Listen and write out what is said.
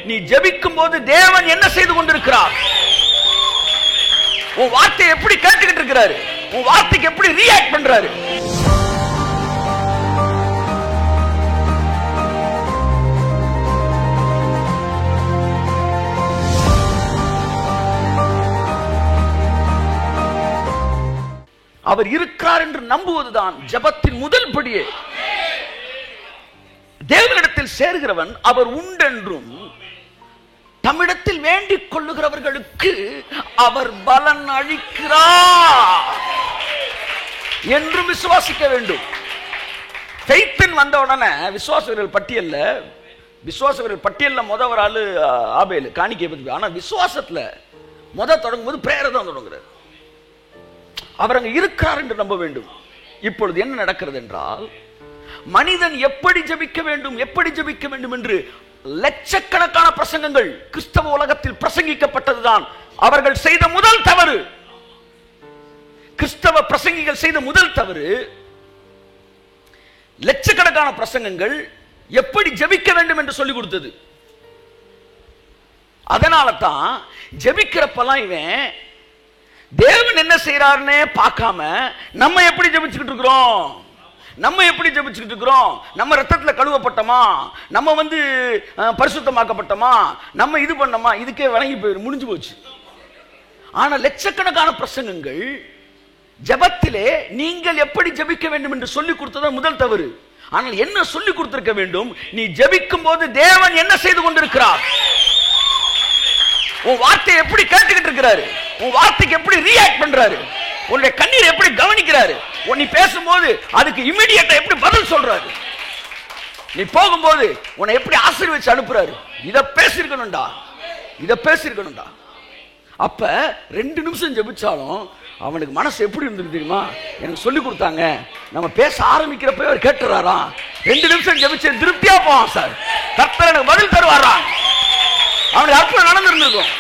நீ ஜெபிக்கும் போது தேவன் என்ன செய்து கொண்டிருக்கிறார்? உன் வார்த்தையை எப்படி கேட்டுக்கிட்டு இருக்கிறாரு? உன் வார்த்தைக்கு எப்படி ரியாக்ட் பண்றாரு? அவர் இருக்கிறார் என்று நம்புவதுதான் ஜெபத்தின் முதல் படியே. தேவனிடத்தில் சேர்கிறவன் அவர் உண்டென்றும் தம்மிடத்தில் வேண்டிக் கொள்ளுகிறவர்களுக்கு அவர் பலன் அளிக்கிறார் என்றும் விசுவாசிக்க வேண்டும். ஃபெய்த்தின் வந்த உடனே விசுவாச வீரர்கள் பட்டியல்ல முதல் ஆளு ஆபேல் காணிக்கை பத்தி. ஆனா விசுவாசத்துல தொடங்கும் போது பிரேயர் தான் தொடங்குறாரு. அவர் அங்க இருக்கிறார் என்று நம்ப வேண்டும். இப்பொழுது என்ன நடக்கிறது என்றால், மனிதன் எப்படி ஜெபிக்க வேண்டும் என்று லட்சக்கணக்கான பிரசங்கங்கள் கிறிஸ்தவ உலகத்தில் பிரசங்கிக்கப்பட்டதுதான் அவர்கள் செய்த முதல் தவறு. கிறிஸ்தவ பிரசங்கிகள் செய்த முதல் தவறு, லட்சக்கணக்கான பிரசங்கங்கள் எப்படி ஜெபிக்க வேண்டும் என்று சொல்லிக் கொடுத்தது. அதனால தான் ஜெபிக்கிறப்பெல்லாம் இவன் தேவன் என்ன செய்யறாருன்னு பார்க்காம நம்ம எப்படி ஜெபிச்சுக்கிட்டு இருக்கிறோம், நம்ம ரத்தத்துல கழுவப்பட்டோமா, நம்ம பரிசுத்தமாக்கப்பட்டோமா, நம்ம இது பண்ணோமா, இதுக்கே வணங்கி போயிரு, முடிஞ்சு போச்சு. ஆனா லட்சக்கணக்கான பிரசங்கங்கள் ஜெபத்திலே நீங்கள் எப்படி ஜெபிக்க வேண்டும் என்று சொல்லிக் கொடுத்தது முதல் தவறு. ஆனால் என்ன சொல்லிக் கொடுத்திருக்க வேண்டும்? நீ ஜெபிக்கும் போது தேவன் என்ன செய்து கொண்டிருக்கிறார்? உன் வார்த்தையை எப்படி கேட்டுக்கிட்டு இருக்கிறாரு? உன் வார்த்தைக்கு எப்படி ரியாக்ட் பண்றாரு? உன்னுடைய கண்ணீர் எப்படி கவனிக்கிறாரு? நீ பேசும்போது அதுக்கு இமிடியேட்டா எப்படி பதில் சொல்றாரு? நீ போகும்போது உன்னை எப்படி ஆசீர்வதிச்சு அனுப்புறாரு? இத பேசிருக்கணும்டா. அப்ப 2 நிமிஷம் ஜெபிச்சாலும் அவனுக்கு மனசு எப்படி இருந்தது தெரியுமா? எனக்கு சொல்லி கொடுத்தாங்க, நம்ம பேச ஆரம்பிக்கிறப்ப அவர் கேட்டுறாராம், 2 நிமிஷம் ஜெபிச்சு திருப்தியா போவான் சார், கர்த்தர் எனக்கு பதில் தருவாராம், அவனுக்கு அற்புதம் நடந்திருந்திருக்கும்.